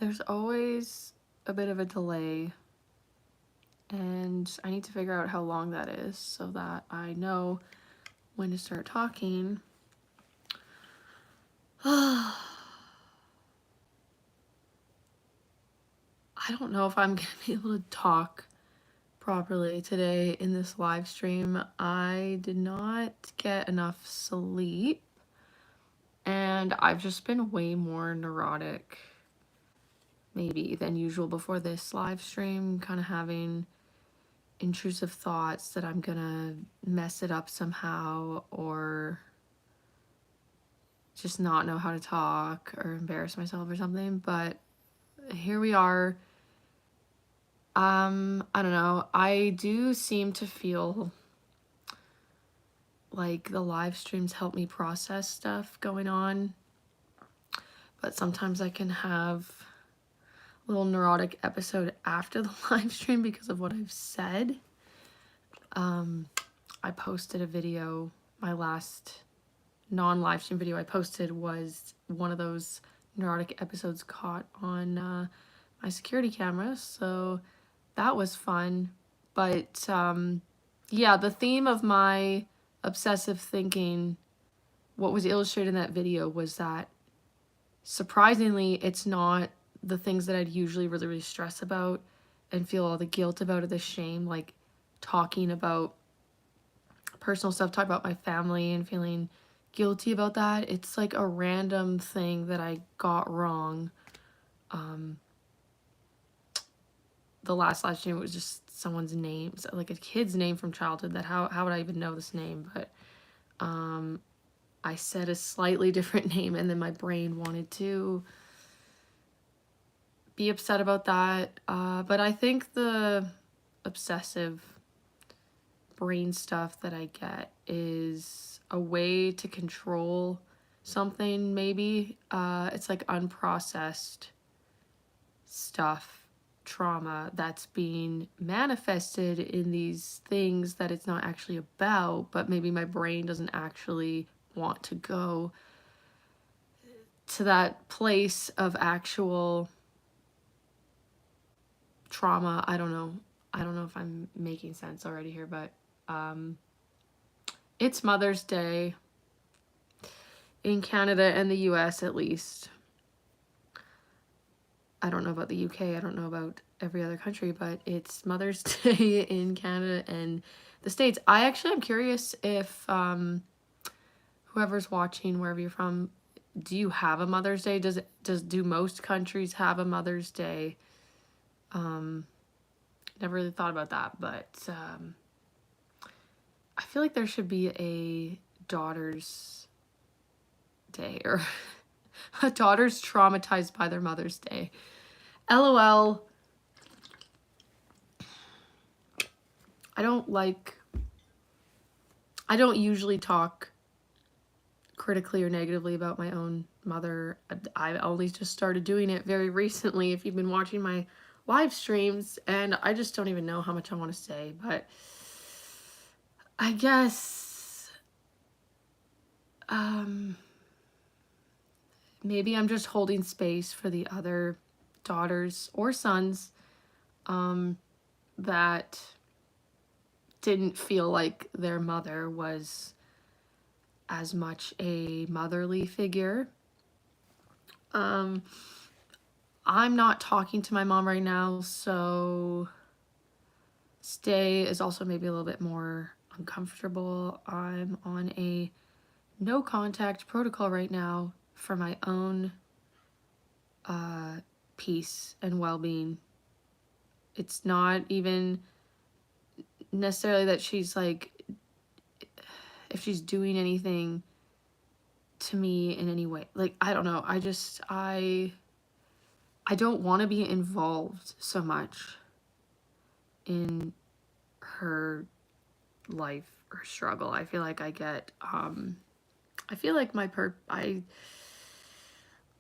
there's always a bit of a delay, and I need to figure out how long that is so that I know when to start talking. I don't know if I'm gonna be able to talk properly today in this live stream. I did not get enough sleep, and I've just been way more neurotic maybe than usual before this live stream, kind of having intrusive thoughts that I'm gonna mess it up somehow, or just not know how to talk or embarrass myself or something. But here we are. I don't know. I do seem to feel like the live streams help me process stuff going on, but sometimes I can have a little neurotic episode after the live stream because of what I've said. I posted a video, my last non-live stream video I posted was one of those neurotic episodes caught on my security camera, so that was fun. But yeah, the theme of my obsessive thinking, what was illustrated in that video, was that surprisingly it's not the things that I'd usually really stress about and feel all the guilt about, or the shame, like talking about personal stuff, talk about my family and feeling guilty about that. It's like a random thing that I got wrong. The last live stream, it was just someone's name, like a kid's name from childhood, that how would I even know this name? But I said a slightly different name, and then my brain wanted to be upset about that. But I think the obsessive brain stuff that I get is a way to control something, maybe. It's like unprocessed stuff, trauma that's being manifested in these things that it's not actually about, but maybe my brain doesn't actually want to go to that place of actual trauma. I don't know if I'm making sense already here, but it's Mother's Day in Canada and the US, at least. I don't know about the UK, I don't know about every other country, but it's Mother's Day in Canada and the States. I actually am curious if whoever's watching, wherever you're from, do you have a Mother's Day? Do most countries have a Mother's Day? Never really thought about that, but I feel like there should be a Daughter's Day, or a daughter's traumatized by their Mother's Day. LOL. I don't usually talk critically or negatively about my own mother. I only just started doing it very recently, if you've been watching my live streams, and I just don't even know how much I want to say, but I guess maybe I'm just holding space for the other daughters or sons that didn't feel like their mother was as much a motherly figure. I'm not talking to my mom right now, so stay is also maybe a little bit more uncomfortable. I'm on a no contact protocol right now for my own peace and well-being. It's not even necessarily that she's like, if she's doing anything to me in any way. Like, I don't know. I don't want to be involved so much in her life or struggle. I feel like I get, I feel like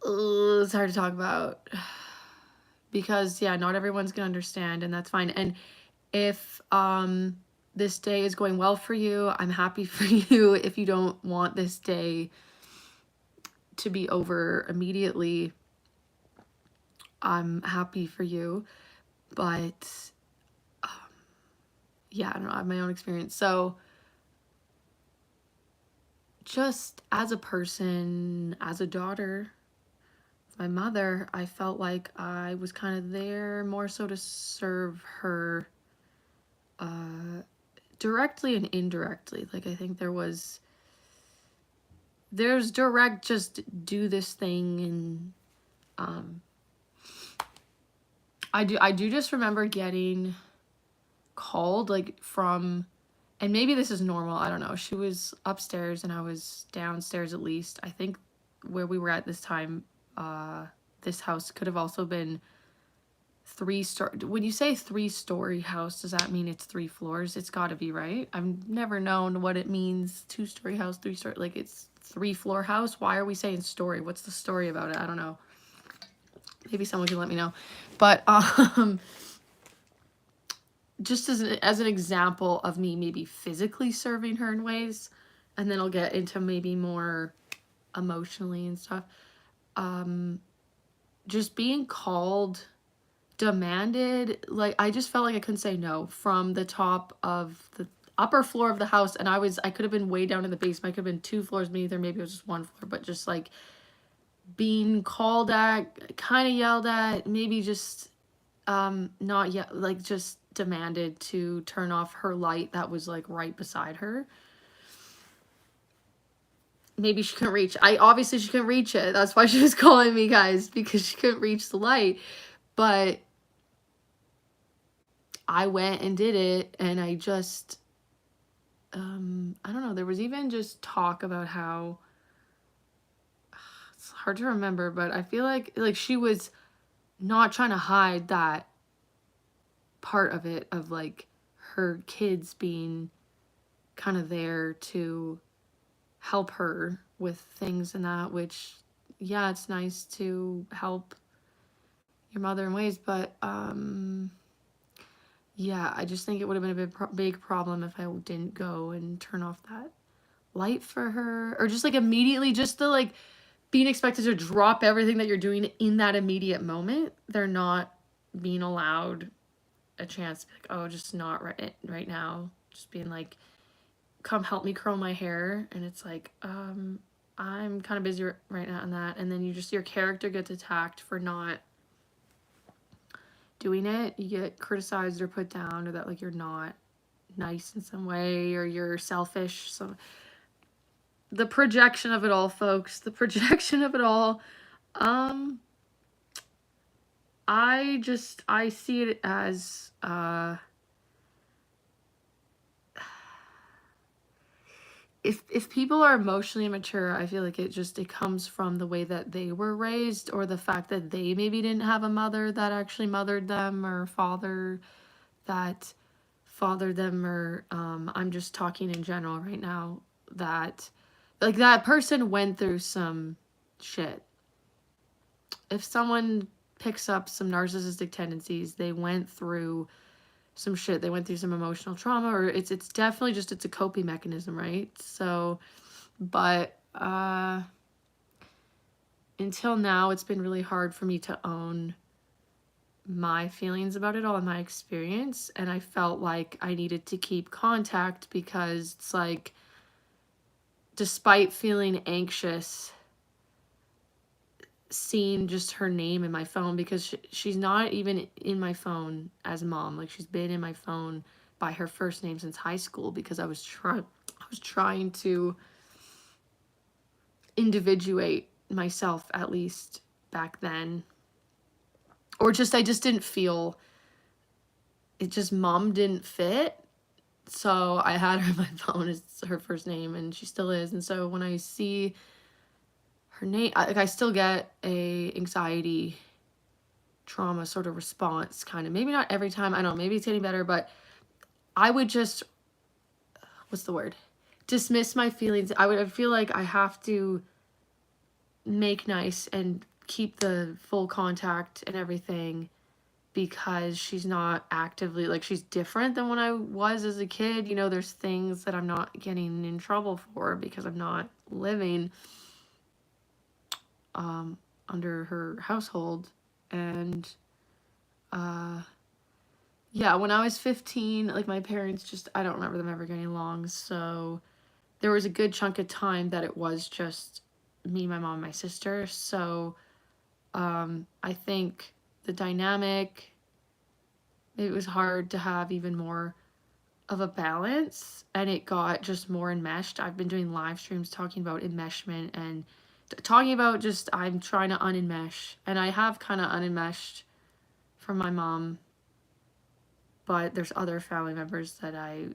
it's hard to talk about because, yeah, not everyone's gonna understand, and that's fine. And if this day is going well for you, I'm happy for you. If you don't want this day to be over immediately, I'm happy for you. But yeah, I don't know, I have my own experience. So just as a person, as a daughter, my mother, I felt like I was kind of there more so to serve her directly and indirectly. Like, I think there's direct, just do this thing, and I do just remember getting called, like, from, and maybe this is normal, I don't know. She was upstairs and I was downstairs, at least. I think where we were at this time, this house could have also been when you say 3-story house, does that mean it's 3 floors? It's got to be, right? I've never known what it means. 2-story house, 3-story, like, it's 3-floor house. Why are we saying story? What's the story about it? I don't know. Maybe someone can let me know. But just as an example of me maybe physically serving her in ways, and then I'll get into maybe more emotionally and stuff. Just being called, demanded, like, I just felt like I couldn't say no from the top of the upper floor of the house, and I could have been way down in the basement. I could have been 2 floors beneath, or maybe it was just 1 floor, but just like being called at, kind of yelled at, maybe just not yet, like, just demanded to turn off her light that was like right beside her. Maybe she couldn't reach, obviously she couldn't reach it, that's why she was calling me, guys, because she couldn't reach the light. But I went and did it, and I just I don't know, there was even just talk about how, it's hard to remember, but I feel like she was not trying to hide that part of it, of like her kids being kind of there to help her with things and that, which, yeah, it's nice to help your mother in ways, but yeah, I just think it would have been a big problem if I didn't go and turn off that light for her, or just like immediately, just the like being expected to drop everything that you're doing in that immediate moment. They're not being allowed a chance to be like, oh, just not right now. Just being like, come help me curl my hair, and it's like, I'm kind of busy right now on that, and then your character gets attacked for not doing it. You get criticized or put down, or that like you're not nice in some way, or you're selfish. So the projection of it all, folks, the projection of it all. I see it as if people are emotionally immature, I feel like it comes from the way that they were raised, or the fact that they maybe didn't have a mother that actually mothered them, or father that fathered them, or I'm just talking in general right now, that like that person went through some shit. If someone picks up some narcissistic tendencies, they went through some shit, they went through some emotional trauma, or it's definitely just, it's a coping mechanism, right? So, but until now, it's been really hard for me to own my feelings about it all and my experience, and I felt like I needed to keep contact, because it's like, despite feeling anxious, seeing just her name in my phone, because she's not even in my phone as mom, like she's been in my phone by her first name since high school, because I was trying to individuate myself, at least back then, or just I just didn't feel it, just mom didn't fit. So I had her in my phone as her first name, and she still is. And so when I see her name, I still get a anxiety trauma sort of response, kind of. Maybe not every time, I don't know, maybe it's getting better, but I would just, what's the word? Dismiss my feelings. I feel like I have to make nice and keep the full contact and everything, because she's not actively, like, she's different than when I was as a kid. You know, there's things that I'm not getting in trouble for because I'm not living under her household And yeah, when I was 15, like my parents just, I don't remember them ever getting along. So there was a good chunk of time that it was just me, my mom, and my sister. So I think the dynamic, it was hard to have even more of a balance, and it got just more enmeshed. I've been doing live streams talking about enmeshment and talking about just I'm trying to unenmesh, and I have kind of unenmeshed from my mom, but there's other family members that I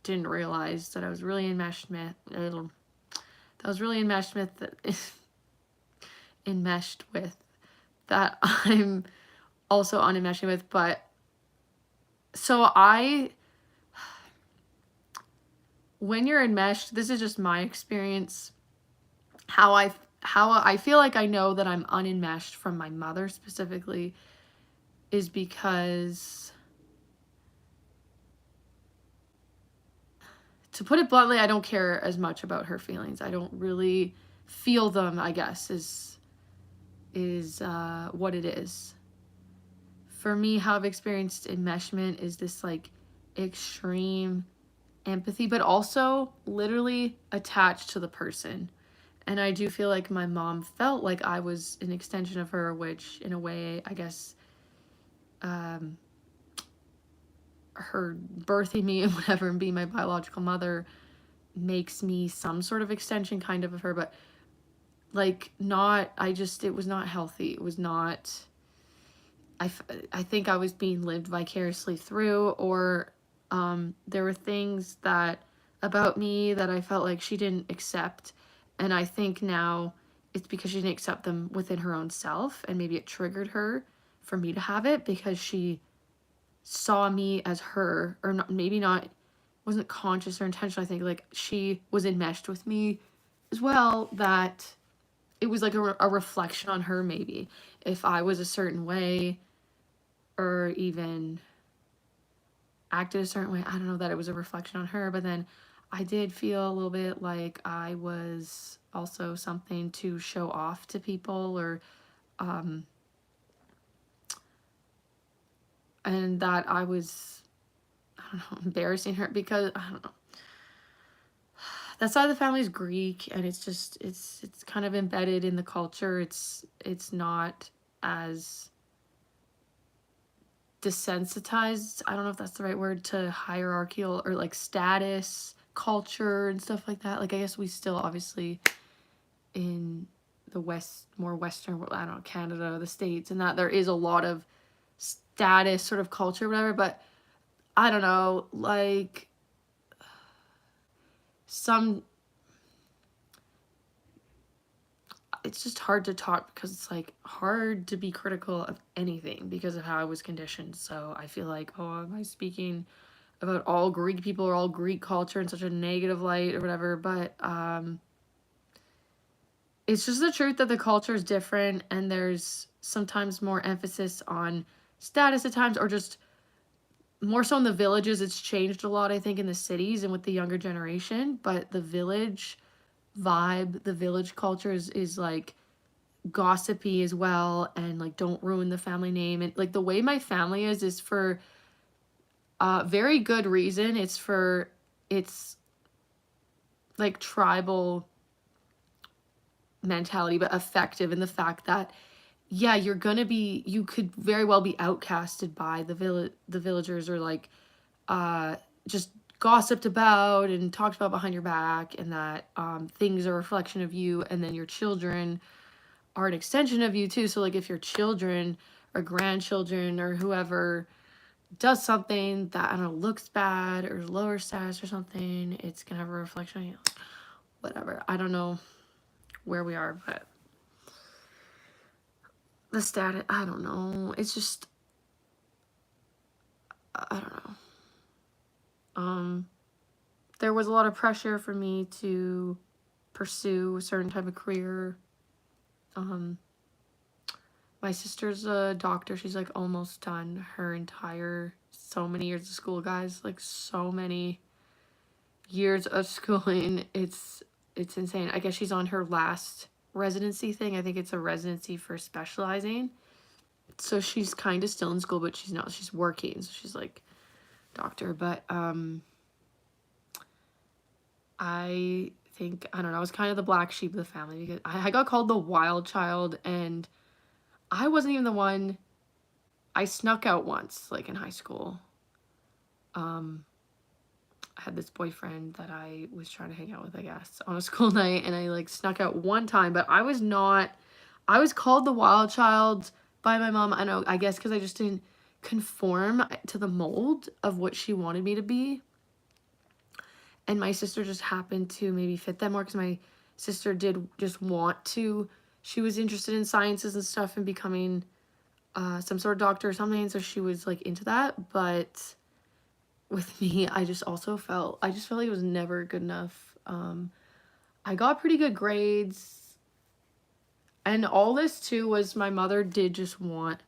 didn't realize that I was really enmeshed with. That was really enmeshed with. Enmeshed with, that I'm also unenmeshing with. But so when you're enmeshed, this is just my experience. How I feel like I know that I'm unenmeshed from my mother specifically is because, to put it bluntly, I don't care as much about her feelings. I don't really feel them, I guess, is what it is. For me, how I've experienced enmeshment is this like extreme empathy, but also literally attached to the person. And I do feel like my mom felt like I was an extension of her, which in a way, I guess, her birthing me and whatever and being my biological mother makes me some sort of extension kind of her, but like not, it was not healthy. It was not, I think I was being lived vicariously through, or there were things that about me that I felt like she didn't accept. And I think now it's because she didn't accept them within her own self, and maybe it triggered her for me to have it because she saw me as her, or not, maybe not, wasn't conscious or intentional. I think like she was enmeshed with me as well, that it was like a reflection on her. Maybe if I was a certain way or even acted a certain way, I don't know, that it was a reflection on her. But then I did feel a little bit like I was also something to show off to people, or and that I was, I don't know, embarrassing her because, I don't know, that side of the family is Greek, and it's just, it's kind of embedded in the culture. It's not as desensitized, I don't know if that's the right word, to hierarchical or like status culture and stuff like that. Like I guess we still obviously in the West, more Western world, I don't know, Canada, the States, and that there is a lot of status sort of culture, whatever. But I don't know, like some, it's just hard to talk because it's like hard to be critical of anything because of how I was conditioned. So I feel like, oh, am I speaking about all Greek people or all Greek culture in such a negative light or whatever? But it's just the truth that the culture is different, and there's sometimes more emphasis on status at times, or just more so in the villages. It's changed a lot, I think, in the cities and with the younger generation, but the village vibe, the village culture is like gossipy as well, and like don't ruin the family name. And like the way my family is for very good reason. It's like tribal mentality, but effective in the fact that, yeah, you could very well be outcasted by the villagers, or like just gossiped about and talked about behind your back, and that things are a reflection of you, and then your children are an extension of you too. So like if your children or grandchildren or whoever does something that, I don't know, looks bad or lower status or something, it's gonna have a reflection on you. Whatever. I don't know where we are, but the status, I don't know. It's just, I don't know. There was a lot of pressure for me to pursue a certain type of career. My sister's a doctor. She's like almost done her entire, so many years of school, guys. Like so many years of schooling. It's insane. I guess she's on her last residency thing. I think it's a residency for specializing. So she's kind of still in school, but she's working. So she's like doctor. But I think, I don't know, I was kind of the black sheep of the family because I got called the wild child, and I wasn't even the one. I snuck out once, like in high school. I had this boyfriend that I was trying to hang out with, I guess, on a school night, and I like snuck out one time, but I was called the wild child by my mom. I know, I guess because I just didn't conform to the mold of what she wanted me to be. And my sister just happened to maybe fit that more because my sister did just want to, she was interested in sciences and stuff and becoming some sort of doctor or something. So she was like into that. But with me, I just felt like it was never good enough. I got pretty good grades. And all this too was my mother did just want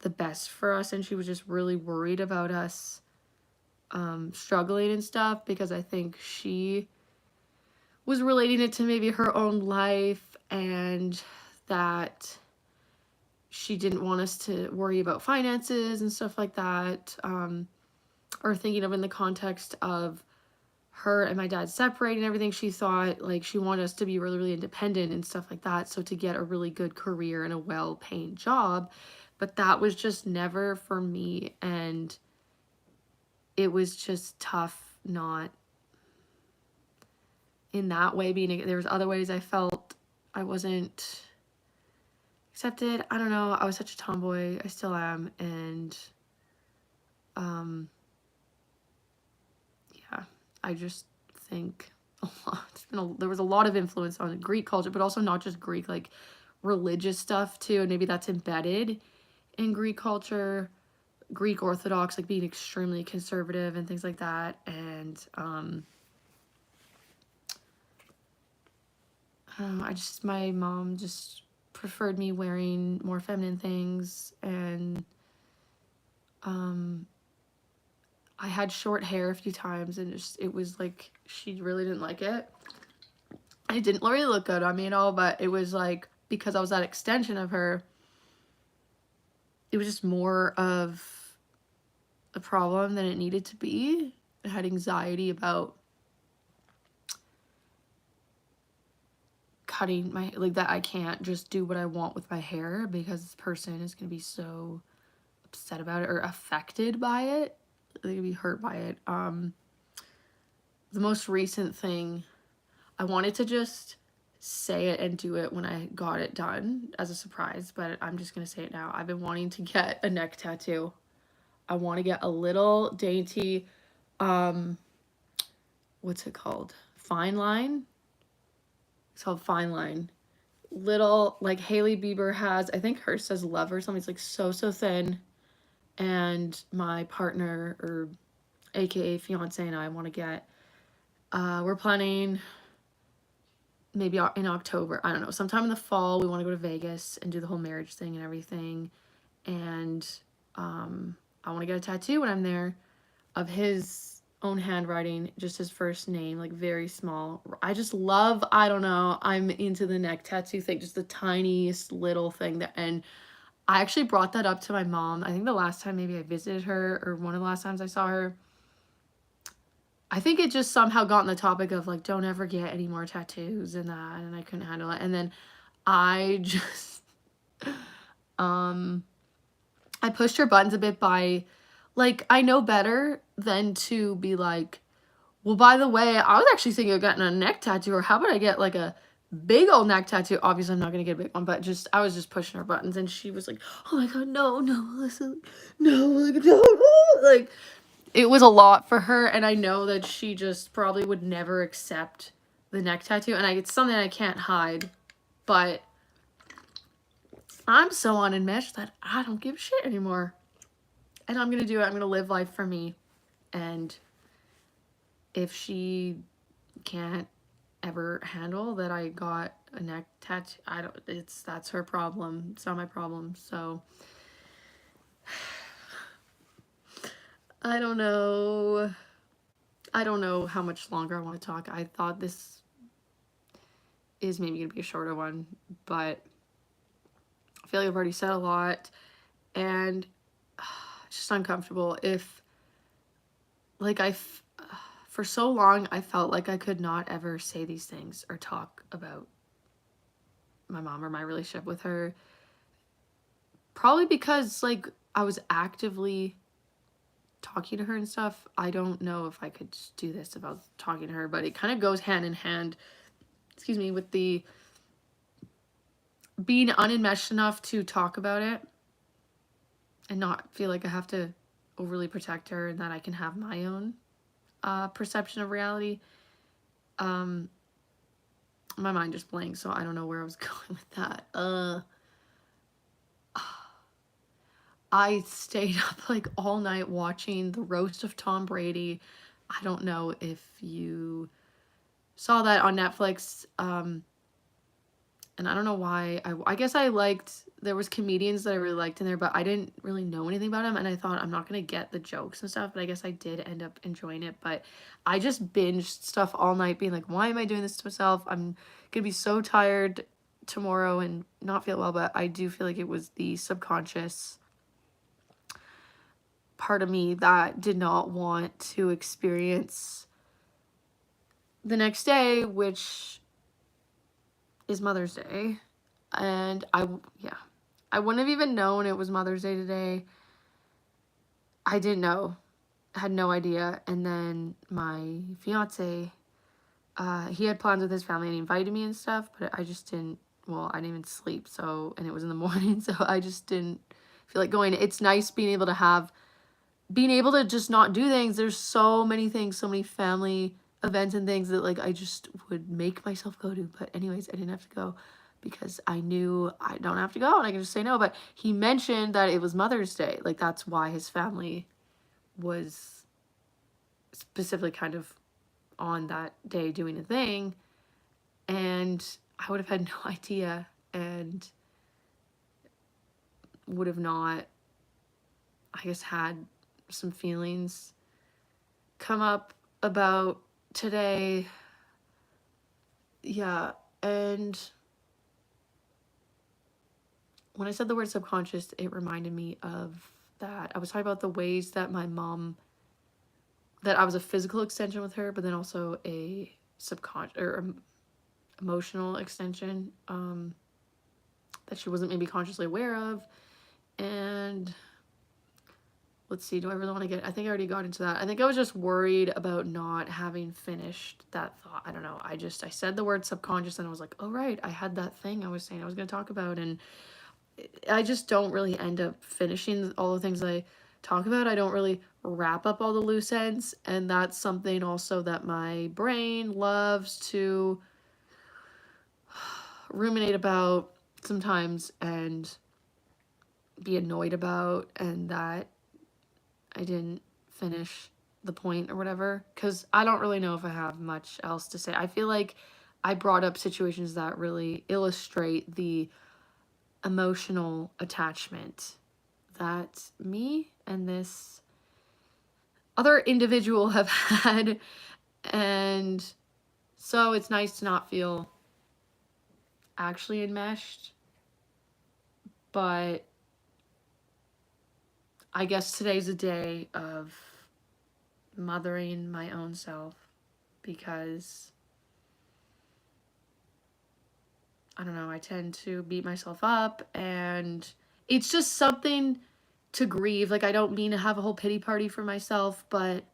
the best for us. And she was just really worried about us struggling and stuff, because I think she was relating it to maybe her own life, and that she didn't want us to worry about finances and stuff like that, or thinking of in the context of her and my dad separating and everything. She thought like she wanted us to be really, really independent and stuff like that, so to get a really good career and a well-paying job. But that was just never for me, and it was just tough not in that way being, there was other ways I felt I wasn't accepted. I don't know, I was such a tomboy, I still am, and yeah, I just think a lot, there was a lot of influence on Greek culture, but also not just Greek, like religious stuff too, and maybe that's embedded in Greek culture, Greek Orthodox, like being extremely conservative and things like that. And my mom just preferred me wearing more feminine things, and I had short hair a few times, and it was like she really didn't like it. It didn't really look good on me at all, but it was like, because I was that extension of her, it was just more of a problem than it needed to be. I had anxiety about cutting my, like, that I can't just do what I want with my hair because this person is going to be so upset about it or affected by it. They're going to be hurt by it. The most recent thing, I wanted to just say it and do it when I got it done as a surprise, but I'm just going to say it now. I've been wanting to get a neck tattoo. I want to get a little dainty, what's it called? Fine line? It's called Fine Line. Little, like Hailey Bieber has, I think hers says Love or something. It's like so thin. And my partner, or aka fiance, and I want to get, we're planning maybe in October, I don't know, sometime in the fall, we want to go to Vegas and do the whole marriage thing and everything. And I want to get a tattoo when I'm there of his own handwriting, just his first name, like very small. I just love, I don't know, I'm into the neck tattoo thing, just the tiniest little thing that, and I actually brought that up to my mom. I think the last time maybe I visited her, or one of the last times I saw her. I think it just somehow got on the topic of like, don't ever get any more tattoos and that, and I couldn't handle it. And then I just, I pushed her buttons a bit by, like, I know better than to be like, well, by the way, I was actually thinking of getting a neck tattoo, or how about I get like a big old neck tattoo? Obviously, I'm not going to get a big one, but just, I was just pushing her buttons, and she was like, oh my God, no, listen, no, like, no, like, it was a lot for her, and I know that she just probably would never accept the neck tattoo, and it's something I can't hide, but I'm so on enmeshed that I don't give a shit anymore, and I'm going to do it. I'm going to live life for me, and if she can't ever handle that I got a neck tattoo, that's her problem. It's not my problem. So I don't know how much longer I want to talk. I thought this is maybe gonna be a shorter one, but I feel like I've already said a lot, and it's just uncomfortable. If like for so long I felt like I could not ever say these things or talk about my mom or my relationship with her, probably because like I was actively talking to her and stuff. I don't know if I could just do this about talking to her, but it kind of goes hand in hand, excuse me, with the being unenmeshed enough to talk about it and not feel like I have to overly protect her, and that I can have my own perception of reality. My mind just blanked, so I don't know where I was going with that. I stayed up like all night watching the roast of Tom Brady. I don't know if you saw that on Netflix. And I don't know why. I guess I liked, there was comedians that I really liked in there, but I didn't really know anything about them, and I thought I'm not going to get the jokes and stuff, but I guess I did end up enjoying it. But I just binged stuff all night being like, why am I doing this to myself? I'm going to be so tired tomorrow and not feel well, but I do feel like it was the subconscious part of me that did not want to experience the next day, which is Mother's Day. And I wouldn't have even known it was Mother's Day today. I didn't know, had no idea. And then my fiance, he had plans with his family and he invited me and stuff, but I just didn't, well, I didn't even sleep, so, and it was in the morning, so I just didn't feel like going. It's nice being able to just not do things. There's so many things, so many family events and things that like I just would make myself go to. But anyways, I didn't have to go because I knew I don't have to go and I can just say no. But he mentioned that it was Mother's Day. Like that's why his family was specifically kind of on that day doing a thing. And I would have had no idea and would have not, I guess, had some feelings come up about today. Yeah, and when I said the word subconscious, it reminded me of that. I was talking about the ways that my mom, that I was a physical extension with her, but then also a subconscious or emotional extension that she wasn't maybe consciously aware of. And let's see, do I really want to get, I think I already got into that. I think I was just worried about not having finished that thought. I don't know. I said the word subconscious and I was like, oh, right, I had that thing I was saying I was going to talk about. And I just don't really end up finishing all the things I talk about. I don't really wrap up all the loose ends. And that's something also that my brain loves to ruminate about sometimes and be annoyed about, and that I didn't finish the point or whatever, because I don't really know if I have much else to say. I feel like I brought up situations that really illustrate the emotional attachment that me and this other individual have had, and so it's nice to not feel actually enmeshed. But I guess today's a day of mothering my own self, because I don't know, I tend to beat myself up, and it's just something to grieve. Like, I don't mean to have a whole pity party for myself, but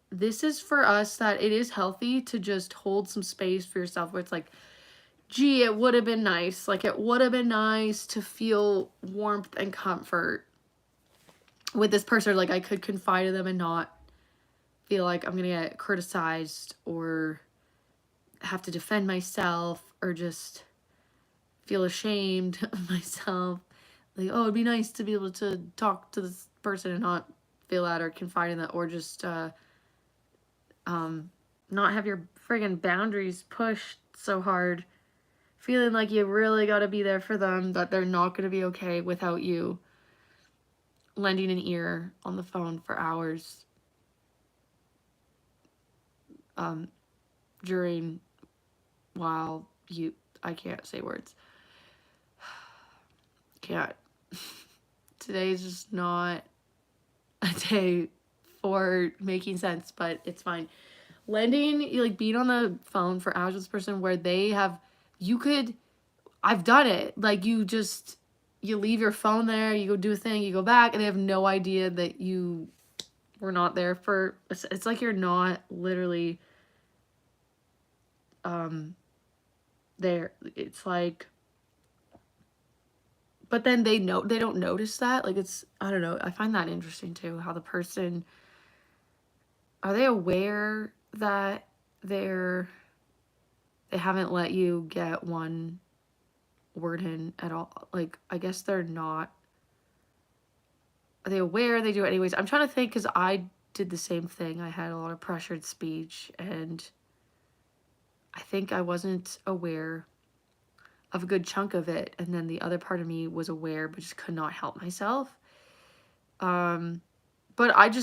this is for us, that it is healthy to just hold some space for yourself where it's like, gee, it would have been nice. Like, it would have been nice to feel warmth and comfort with this person. Like, I could confide in them and not feel like I'm gonna get criticized or have to defend myself or just feel ashamed of myself. Like, oh, it'd be nice to be able to talk to this person and not feel that or confide in that, or just not have your friggin' boundaries pushed so hard, feeling like you really gotta be there for them, that they're not gonna be okay without you lending an ear on the phone for hours during, while you, I can't say words. Can't. today is just not a day for making sense, but it's fine. Lending, like being on the phone for hours with this person where they have, I've done it. Like you leave your phone there, you go do a thing, you go back, and they have no idea that you were not there for, it's like you're not literally there. It's like, but then they don't notice that. Like it's, I don't know. I find that interesting too, how the person, are they aware that they haven't let you get one word in at all? Like, I guess they're not. Are they aware? They do it anyways. I'm trying to think because I did the same thing. I had a lot of pressured speech and I think I wasn't aware of a good chunk of it. And then the other part of me was aware but just could not help myself. But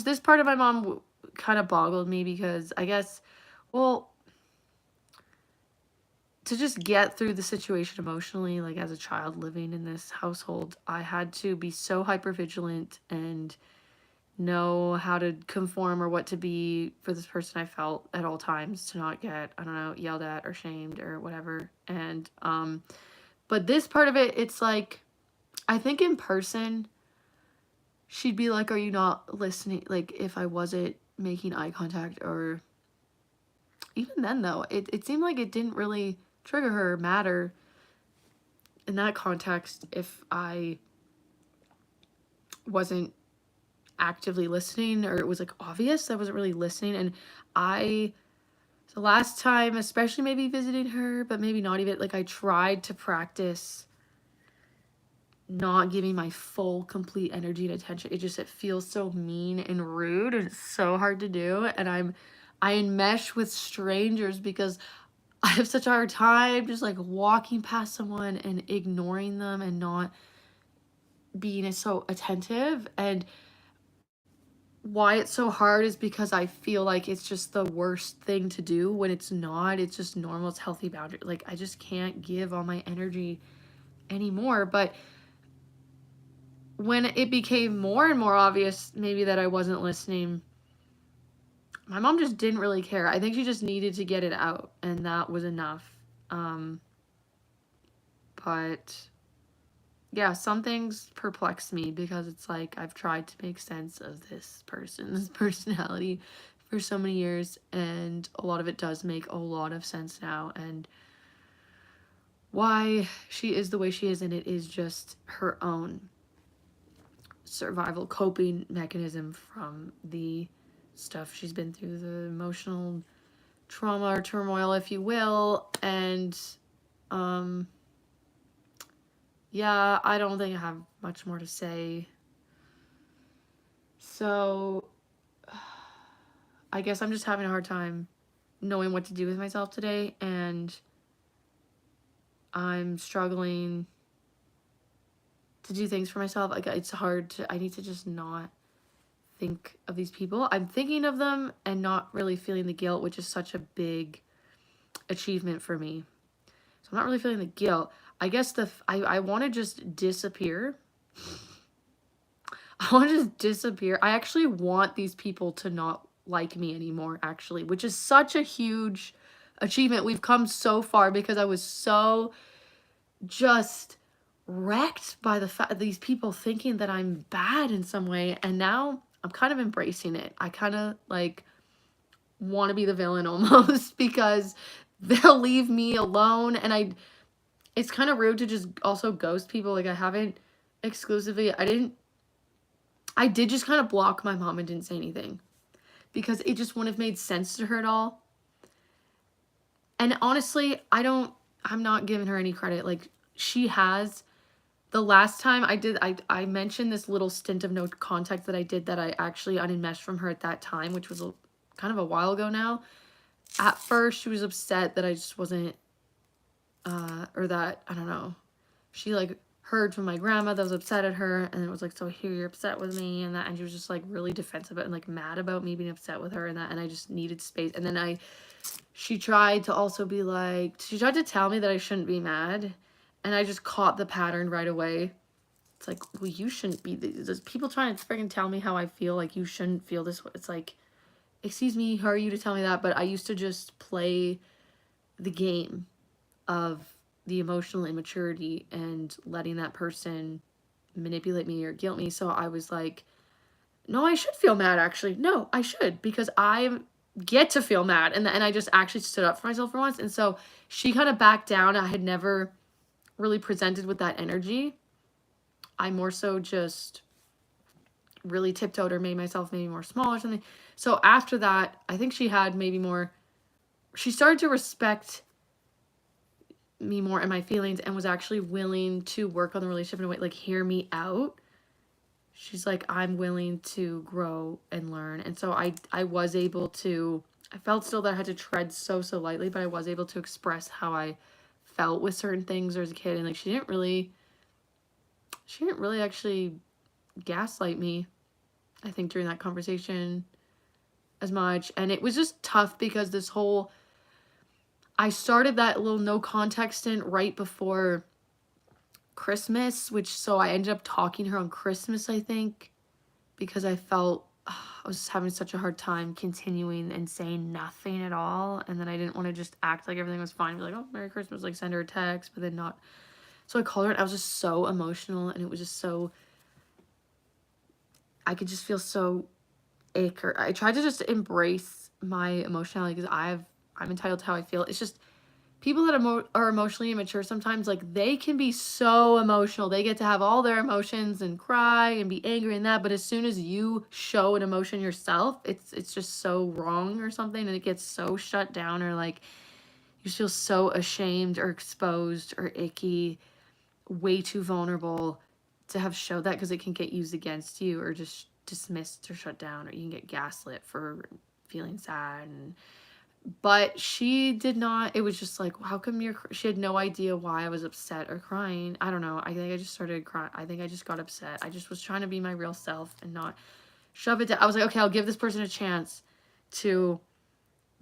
this part of my mom kind of boggled me because I guess, well, to just get through the situation emotionally, like as a child living in this household, I had to be so hypervigilant and know how to conform or what to be for this person I felt at all times to not get, I don't know, yelled at or shamed or whatever. And, but this part of it, it's like, I think in person, she'd be like, are you not listening? Like if I wasn't making eye contact, or even then though, it seemed like it didn't really trigger her or matter in that context if I wasn't actively listening, or it was like obvious I wasn't really listening. And the last time, especially maybe visiting her, but maybe not even, like I tried to practice not giving my full complete energy and attention. It feels so mean and rude and it's so hard to do. And I enmesh with strangers because I have such a hard time just like walking past someone and ignoring them and not being so attentive. And why it's so hard is because I feel like it's just the worst thing to do when it's not. It's just normal. It's healthy boundary. Like I just can't give all my energy anymore. But when it became more and more obvious maybe that I wasn't listening, my mom just didn't really care. I think she just needed to get it out, and that was enough. But yeah, some things perplex me because it's like I've tried to make sense of this person's personality for so many years, and a lot of it does make a lot of sense now, and why she is the way she is, and it is just her own survival coping mechanism from the stuff she's been through, the emotional trauma or turmoil, if you will. And yeah, I don't think I have much more to say. So I guess I'm just having a hard time knowing what to do with myself today, and I'm struggling to do things for myself. Like it's hard to, I need to just not think of these people. I'm thinking of them and not really feeling the guilt, which is such a big achievement for me. So I'm not really feeling the guilt. I guess I want to just disappear. I want to just disappear. I actually want these people to not like me anymore, actually, which is such a huge achievement. We've come so far because I was so just wrecked by the fact these people thinking that I'm bad in some way, and now I'm kind of embracing it. I kind of like want to be the villain almost because they'll leave me alone, and it's kind of rude to just also ghost people. Like I haven't exclusively, I did just kind of block my mom and didn't say anything because it just wouldn't have made sense to her at all. And honestly, I'm not giving her any credit. Like she has, the last time I mentioned this little stint of no contact that I did that I actually unenmeshed from her at that time, which was kind of a while ago now. At first, she was upset that I just wasn't, or that, I don't know, she like heard from my grandma that was upset at her, and it was like, so here you're upset with me and that, and she was just like really defensive and like mad about me being upset with her and that, and I just needed space. And then she tried to also be like, she tried to tell me that I shouldn't be mad, and I just caught the pattern right away. it's like, well, you shouldn't be, there's people trying to freaking tell me how I feel, like, you shouldn't feel this way. It's like, excuse me, who are you to tell me that? But I used to just play the game of the emotional immaturity and letting that person manipulate me or guilt me. So I was like, no, I should feel mad, actually. No, I should, because I get to feel mad. And I just actually stood up for myself for once. And so she kind of backed down. I had never really presented with that energy. I more so just really tiptoed or made myself maybe more small or something. So after that, I think she had maybe more, she started to respect me more and my feelings and was actually willing to work on the relationship in a way, like, hear me out. She's like, I'm willing to grow and learn. And so I was able to, I felt still that I had to tread so lightly, but I was able to express how I felt with certain things as a kid. And like, she didn't really actually gaslight me, I think, during that conversation as much. And it was just tough because this whole, I started that little no contact stint right before Christmas, which, so I ended up talking to her on Christmas, I think, because I felt I was having such a hard time continuing and saying nothing at all. And then I didn't want to just act like everything was fine, be like, oh, Merry Christmas, like send her a text, but then not. So I called her and I was just so emotional, and it was just so, I could just feel so ick, or I tried to just embrace my emotionality because I'm entitled to how I feel. It's just people that are emotionally immature sometimes, like, they can be so emotional. They get to have all their emotions and cry and be angry and that, but as soon as you show an emotion yourself, it's just so wrong or something, and it gets so shut down, or like you feel so ashamed or exposed or icky, way too vulnerable to have showed that, because it can get used against you or just dismissed or shut down, or you can get gaslit for feeling sad. And but she did not, it was just like, how come she had no idea why I was upset or crying. I don't know. I think I just started crying. I think I just got upset. I just was trying to be my real self and not shove it down. I was like, okay, I'll give this person a chance to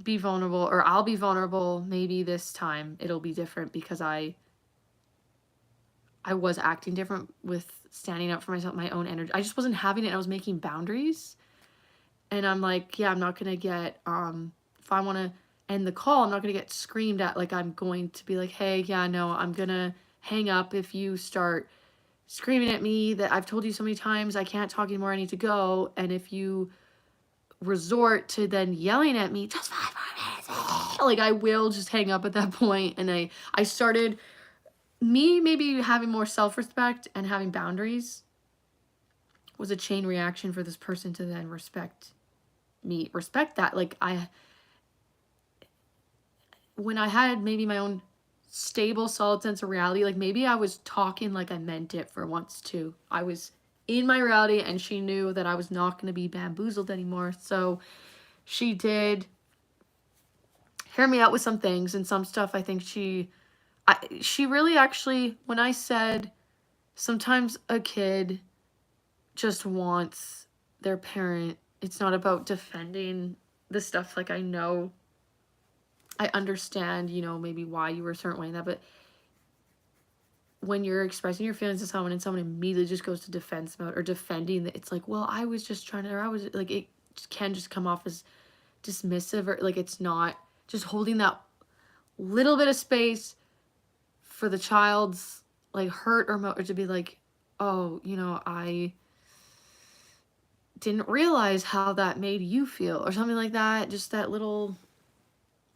be vulnerable, or I'll be vulnerable. Maybe this time it'll be different, because I was acting different with standing up for myself, my own energy. I just wasn't having it. I was making boundaries. And I'm like, yeah, I'm not going to get, if I want to end the call, I'm not going to get screamed at. Like, I'm going to be like, hey, yeah, no, I'm going to hang up if you start screaming at me that I've told you so many times I can't talk anymore, I need to go. And if you resort to then yelling at me, just 5 more minutes, like, I will just hang up at that point. And I started, me maybe having more self-respect and having boundaries was a chain reaction for this person to then respect that. Like, when I had maybe my own stable, solid sense of reality, like, maybe I was talking like I meant it for once too. I was in my reality, and she knew that I was not going to be bamboozled anymore. So she did hear me out with some things, and some stuff I think she really actually, when I said sometimes a kid just wants their parent, it's not about defending the stuff. Like, I know, I understand, you know, maybe why you were a certain way in that, but when you're expressing your feelings to someone and someone immediately just goes to defense mode or defending, that it's like, well, I was just trying to, or I was like, it can just come off as dismissive, or like, it's not just holding that little bit of space for the child's like hurt or to be like, oh, you know, I didn't realize how that made you feel, or something like that. Just that little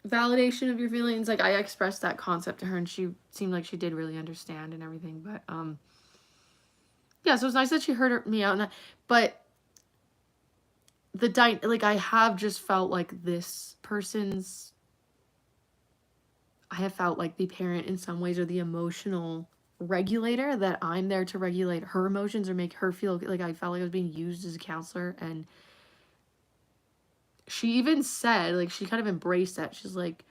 validation of your feelings. Like, I expressed that concept to her, and she seemed like she did really understand and everything. But yeah, so it's nice that she heard me out on that. But like, I have just felt like this person's, I have felt like the parent in some ways, or the emotional regulator, that I'm there to regulate her emotions or make her feel like, I felt like I was being used as a counselor. And she even said, like, she kind of embraced that. She's like,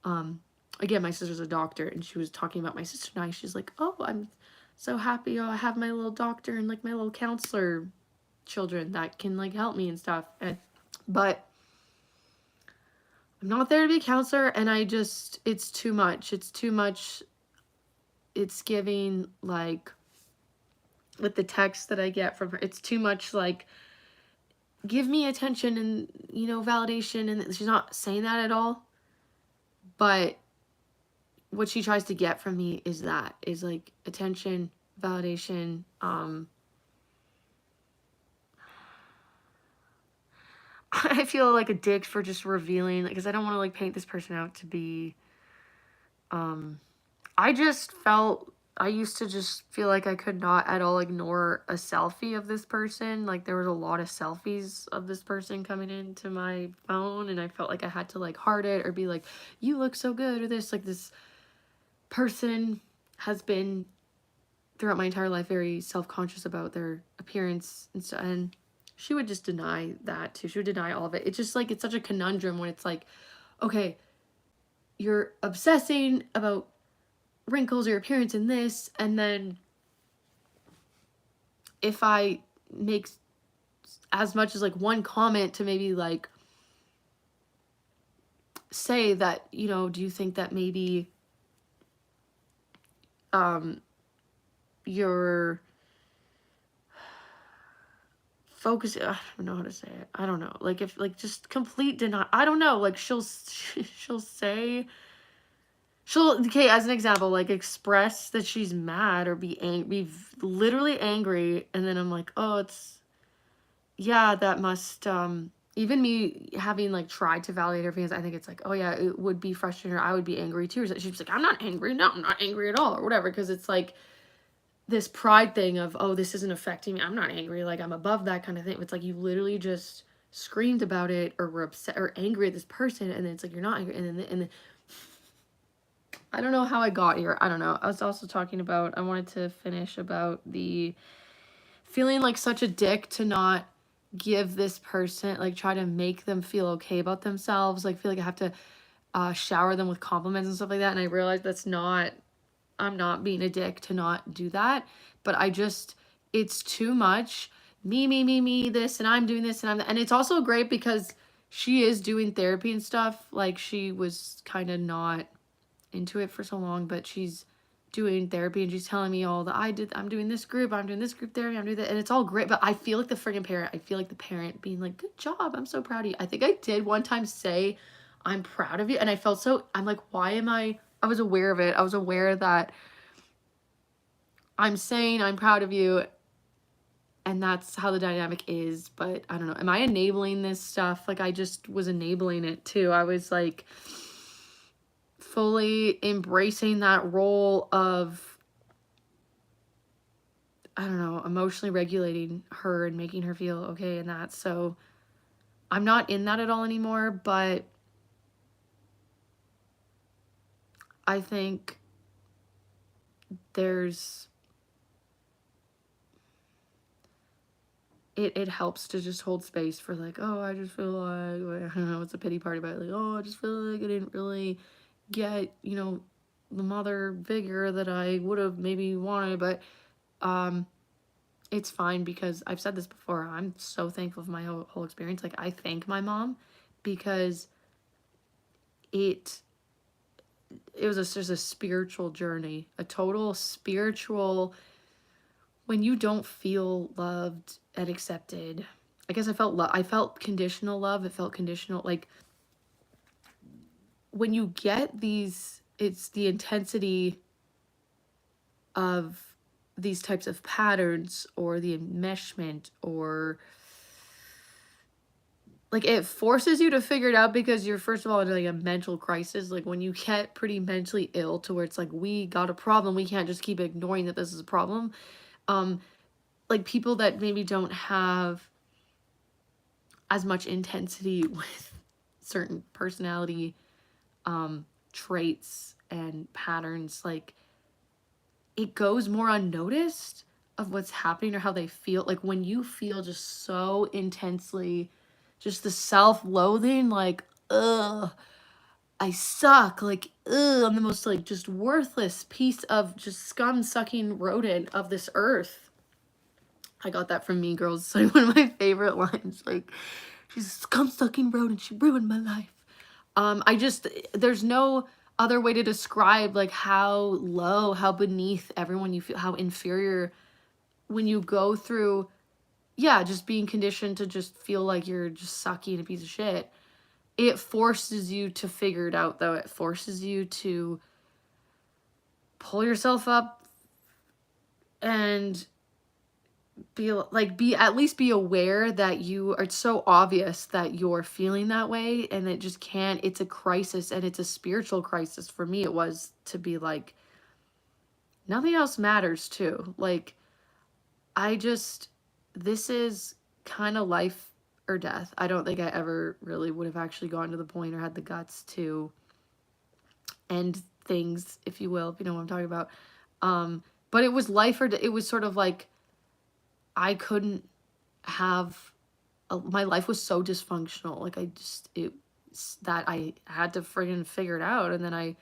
again, my sister's a doctor, and she was talking about my sister and I. She's like, oh, I'm so happy. Oh, I have my little doctor and like my little counselor children that can like help me and stuff. But I'm not there to be a counselor, and it's too much. It's too much. It's giving like with the text that I get from her. It's too much like, give me attention and, you know, validation. And she's not saying that at all. But what she tries to get from me is like attention, validation. I feel like a dick for just revealing, because I don't want to like paint this person out to be, I just felt, I used to just feel like I could not at all ignore a selfie of this person. Like there was a lot of selfies of this person coming into my phone, and I felt like I had to like heart it or be like, you look so good, or this, like this person has been throughout my entire life very self-conscious about their appearance and stuff, and she would just deny that too. She would deny all of it. It's just like, it's such a conundrum when it's like, okay, you're obsessing about wrinkles or your appearance in this, and then if I make as much as like one comment to maybe like say that, you know, do you think that maybe you're focus, I don't know how to say it. I don't know. Like if like just complete deny, I don't know. Like she'll say, okay, as an example, like express that she's mad or be angry, be literally angry, and then I'm like, oh, it's, yeah, that must even me having like tried to validate her feelings, I think it's like, oh yeah, it would be frustrating, or I would be angry too. So she's like, I'm not angry. No, I'm not angry at all, or whatever, because it's like this pride thing of, oh, this isn't affecting me, I'm not angry, like I'm above that kind of thing. It's like you literally just screamed about it or were upset or angry at this person, and then it's like you're not angry, and then I don't know how I got here. I don't know. I was also talking about, I wanted to finish about the feeling like such a dick to not give this person, like try to make them feel okay about themselves, like feel like I have to shower them with compliments and stuff like that. And I realized that's not, I'm not being a dick to not do that, but I just, it's too much. Me, this, and I'm doing this, and it's also great because she is doing therapy and stuff. Like she was kind of not into it for so long, but she's doing therapy and she's telling me all that I'm doing this group therapy, I'm doing that, and it's all great. But I feel like the friggin' parent, I feel like the parent being like, good job, I'm so proud of you. I think I did one time say, I'm proud of you, and I felt so, I'm like, why am I was aware of it. I was aware that I'm saying I'm proud of you, and that's how the dynamic is. But I don't know, am I enabling this stuff? Like I just was enabling it too. I was like fully embracing that role of, I don't know, emotionally regulating her and making her feel okay in that. So I'm not in that at all anymore, but I think there's, it helps to just hold space for like, oh, I just feel like, I don't know, it's a pity party about it. Like, oh, I just feel like I didn't really get, you know, the mother figure that I would have maybe wanted. But it's fine, because I've said this before, I'm so thankful for my whole experience. Like I thank my mom because it was just a spiritual journey, a total spiritual, when you don't feel loved and accepted. I guess I felt conditional love. It felt conditional. Like when you get these, it's the intensity of these types of patterns or the enmeshment, or like it forces you to figure it out, because you're first of all in like a mental crisis. Like when you get pretty mentally ill to where it's like, we got a problem, we can't just keep ignoring that this is a problem. Like people that maybe don't have as much intensity with certain personality traits and patterns, like it goes more unnoticed of what's happening or how they feel. Like when you feel just so intensely, just the self-loathing, like, ugh, I suck, like, ugh, I'm the most like just worthless piece of just scum-sucking rodent of this earth. I got that from Mean Girls. It's like one of my favorite lines. Like, she's a scum-sucking rodent, she ruined my life. I just, there's no other way to describe like how low, how beneath everyone you feel, how inferior when you go through, yeah, just being conditioned to just feel like you're just sucky and a piece of shit, it forces you to figure it out, though. It forces you to pull yourself up and be at least be aware that you are, it's so obvious that you're feeling that way, and it just can't, it's a crisis, and it's a spiritual crisis. For me, it was to be like, nothing else matters too. Like, this is kind of life or death. I don't think I ever really would have actually gone to the point or had the guts to end things, if you will, if you know what I'm talking about. But it was life or it was sort of like, I couldn't have my life was so dysfunctional. Like, that I had to friggin' figure it out. And then I've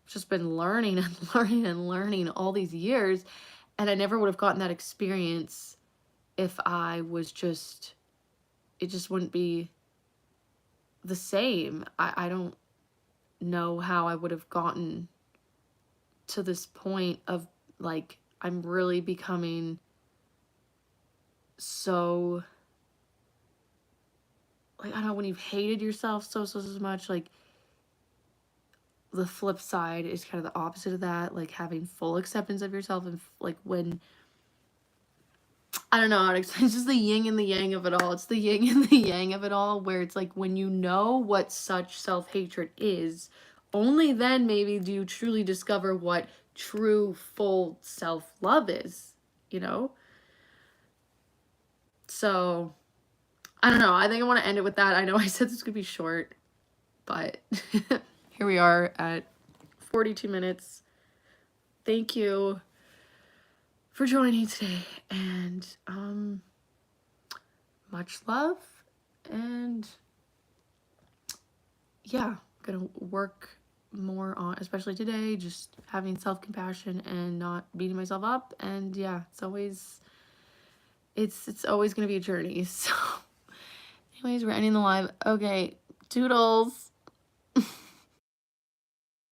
just been learning and learning and learning all these years. And I never would have gotten that experience if I was just, it just wouldn't be the same. I don't know how I would have gotten to this point of, like, I'm really becoming so, like, I don't know, when you've hated yourself so much, like, the flip side is kind of the opposite of that, like having full acceptance of yourself, and like, when, I don't know how to explain, it's just the yin and the yang of it all. It's the yin and the yang of it all, where it's like, when you know what such self-hatred is, only then maybe do you truly discover what true full self-love is, you know? So, I don't know. I think I want to end it with that. I know I said this could be short, but here we are at 42 minutes. Thank you for joining today, and much love, and yeah, gonna work more on, especially today, just having self-compassion and not beating myself up. And yeah, it's always gonna be a journey. So anyways, we're ending the live. Okay, toodles.